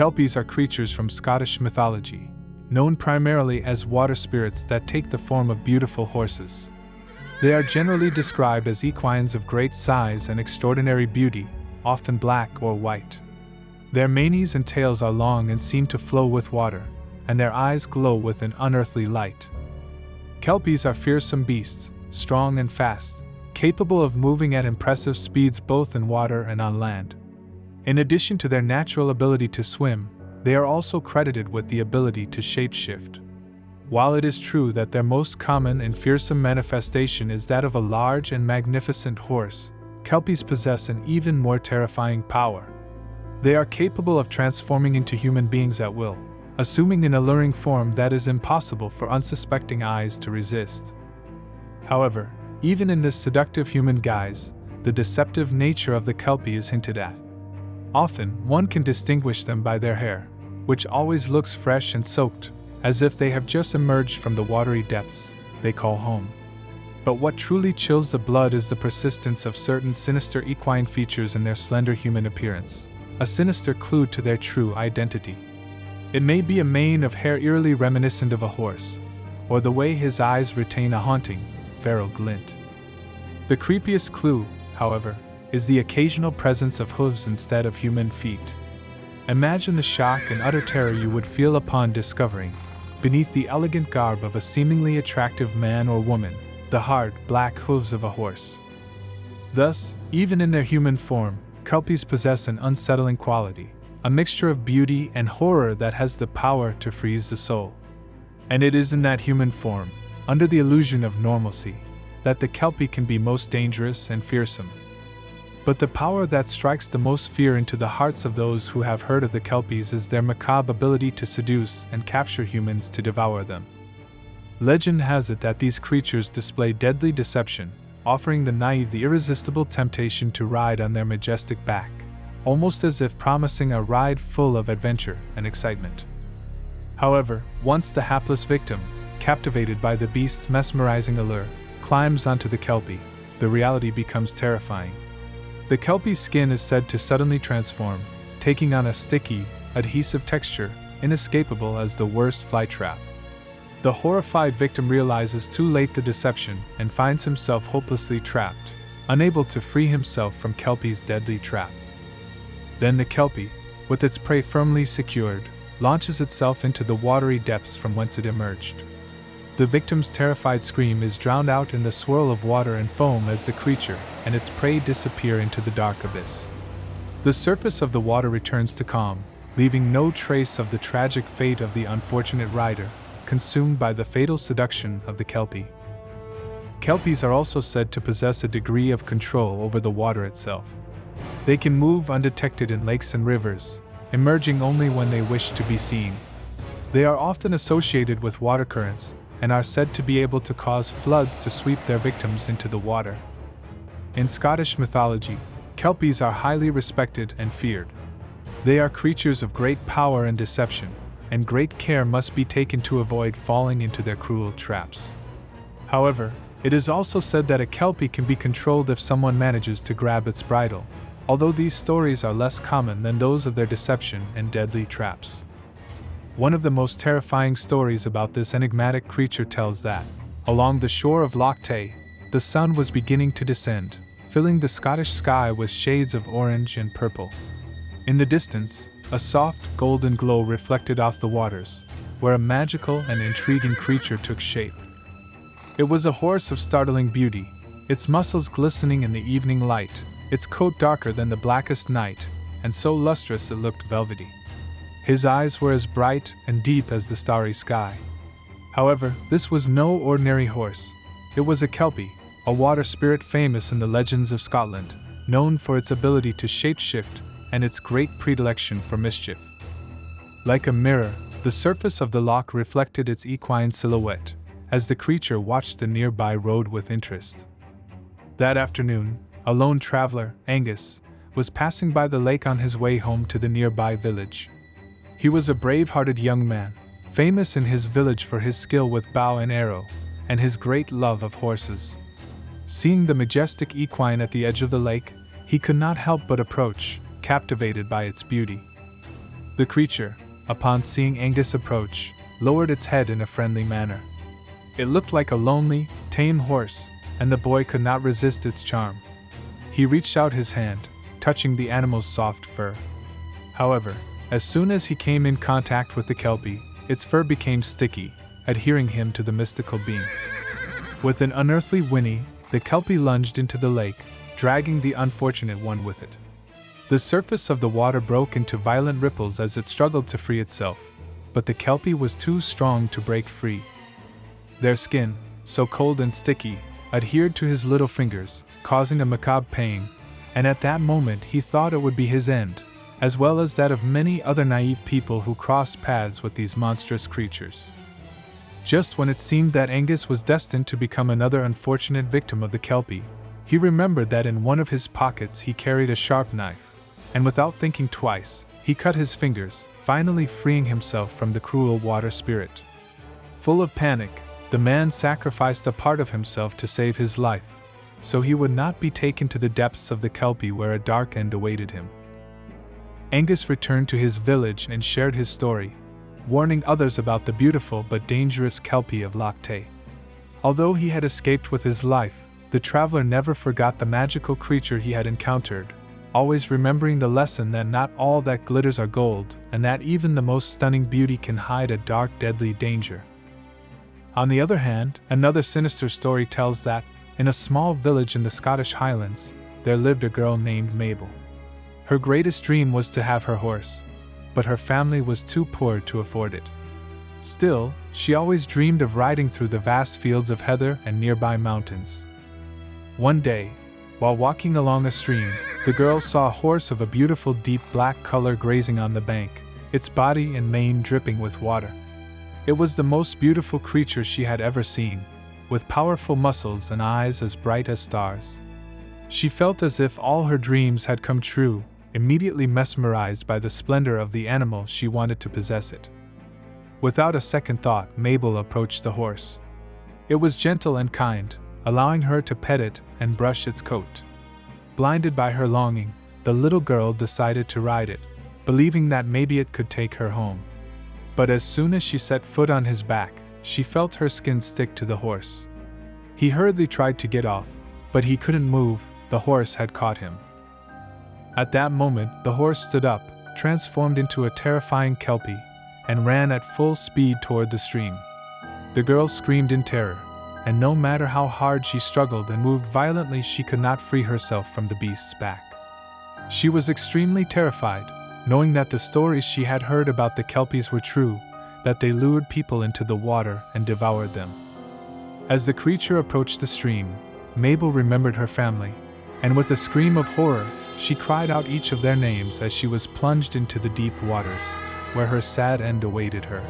Kelpies are creatures from Scottish mythology, known primarily as water spirits that take the form of beautiful horses. They are generally described as equines of great size and extraordinary beauty, often black or white. Their manes and tails are long and seem to flow with water, and their eyes glow with an unearthly light. Kelpies are fearsome beasts, strong and fast, capable of moving at impressive speeds both in water and on land. In addition to their natural ability to swim, they are also credited with the ability to shapeshift. While it is true that their most common and fearsome manifestation is that of a large and magnificent horse, Kelpies possess an even more terrifying power. They are capable of transforming into human beings at will, assuming an alluring form that is impossible for unsuspecting eyes to resist. However, even in this seductive human guise, the deceptive nature of the Kelpie is hinted at. Often, one can distinguish them by their hair, which always looks fresh and soaked, as if they have just emerged from the watery depths they call home. But what truly chills the blood is the persistence of certain sinister equine features in their slender human appearance, a sinister clue to their true identity. It may be a mane of hair eerily reminiscent of a horse, or the way his eyes retain a haunting, feral glint. The creepiest clue, however, is the occasional presence of hooves instead of human feet. Imagine the shock and utter terror you would feel upon discovering, beneath the elegant garb of a seemingly attractive man or woman, the hard, black hooves of a horse. Thus, even in their human form, Kelpies possess an unsettling quality, a mixture of beauty and horror that has the power to freeze the soul. And it is in that human form, under the illusion of normalcy, that the Kelpie can be most dangerous and fearsome. But the power that strikes the most fear into the hearts of those who have heard of the Kelpies is their macabre ability to seduce and capture humans to devour them. Legend has it that these creatures display deadly deception, offering the naive the irresistible temptation to ride on their majestic back, almost as if promising a ride full of adventure and excitement. However, once the hapless victim, captivated by the beast's mesmerizing allure, climbs onto the Kelpie, the reality becomes terrifying. The Kelpie's skin is said to suddenly transform, taking on a sticky, adhesive texture, inescapable as the worst fly trap. The horrified victim realizes too late the deception and finds himself hopelessly trapped, unable to free himself from Kelpie's deadly trap. Then the Kelpie, with its prey firmly secured, launches itself into the watery depths from whence it emerged. The victim's terrified scream is drowned out in the swirl of water and foam as the creature and its prey disappear into the dark abyss. The surface of the water returns to calm, leaving no trace of the tragic fate of the unfortunate rider, consumed by the fatal seduction of the Kelpie. Kelpies are also said to possess a degree of control over the water itself. They can move undetected in lakes and rivers, emerging only when they wish to be seen. They are often associated with water currents, and are said to be able to cause floods to sweep their victims into the water. In Scottish mythology, Kelpies are highly respected and feared. They are creatures of great power and deception, and great care must be taken to avoid falling into their cruel traps. However, it is also said that a Kelpie can be controlled if someone manages to grab its bridle, although these stories are less common than those of their deception and deadly traps. One of the most terrifying stories about this enigmatic creature tells that, along the shore of Loch Tay, the sun was beginning to descend, filling the Scottish sky with shades of orange and purple. In the distance, a soft, golden glow reflected off the waters, where a magical and intriguing creature took shape. It was a horse of startling beauty, its muscles glistening in the evening light, its coat darker than the blackest night, and so lustrous it looked velvety. His eyes were as bright and deep as the starry sky. However, this was no ordinary horse. It was a Kelpie, a water spirit famous in the legends of Scotland, known for its ability to shapeshift and its great predilection for mischief. Like a mirror, the surface of the loch reflected its equine silhouette, as the creature watched the nearby road with interest. That afternoon, a lone traveler, Angus, was passing by the lake on his way home to the nearby village. He was a brave-hearted young man, famous in his village for his skill with bow and arrow, and his great love of horses. Seeing the majestic equine at the edge of the lake, he could not help but approach, captivated by its beauty. The creature, upon seeing Angus approach, lowered its head in a friendly manner. It looked like a lonely, tame horse, and the boy could not resist its charm. He reached out his hand, touching the animal's soft fur. However, as soon as he came in contact with the Kelpie, its fur became sticky, adhering him to the mystical being. With an unearthly whinny, the Kelpie lunged into the lake, dragging the unfortunate one with it. The surface of the water broke into violent ripples as it struggled to free itself, but the Kelpie was too strong to break free. Their skin, so cold and sticky, adhered to his little fingers, causing a macabre pain, and at that moment he thought it would be his end, as well as that of many other naive people who crossed paths with these monstrous creatures. Just when it seemed that Angus was destined to become another unfortunate victim of the Kelpie, he remembered that in one of his pockets he carried a sharp knife, and without thinking twice, he cut his fingers, finally freeing himself from the cruel water spirit. Full of panic, the man sacrificed a part of himself to save his life, so he would not be taken to the depths of the Kelpie where a dark end awaited him. Angus returned to his village and shared his story, warning others about the beautiful but dangerous Kelpie of Loch Tay. Although he had escaped with his life, the traveler never forgot the magical creature he had encountered, always remembering the lesson that not all that glitters are gold, and that even the most stunning beauty can hide a dark, deadly danger. On the other hand, another sinister story tells that, in a small village in the Scottish Highlands, there lived a girl named Mabel. Her greatest dream was to have her horse, but her family was too poor to afford it. Still, she always dreamed of riding through the vast fields of heather and nearby mountains. One day, while walking along a stream, the girl saw a horse of a beautiful deep black color grazing on the bank, its body and mane dripping with water. It was the most beautiful creature she had ever seen, with powerful muscles and eyes as bright as stars. She felt as if all her dreams had come true, immediately mesmerized by the splendor of the animal she wanted to possess it. Without a second thought, Mabel approached the horse. It was gentle and kind, allowing her to pet it and brush its coat. Blinded by her longing, the little girl decided to ride it, believing that maybe it could take her home. But as soon as she set foot on his back, she felt her skin stick to the horse. He hurriedly tried to get off, but he couldn't move, the horse had caught him. At that moment, the horse stood up, transformed into a terrifying Kelpie, and ran at full speed toward the stream. The girl screamed in terror, and no matter how hard she struggled and moved violently, she could not free herself from the beast's back. She was extremely terrified, knowing that the stories she had heard about the Kelpies were true, that they lured people into the water and devoured them. As the creature approached the stream, Mabel remembered her family, and with a scream of horror, she cried out each of their names as she was plunged into the deep waters, where her sad end awaited her.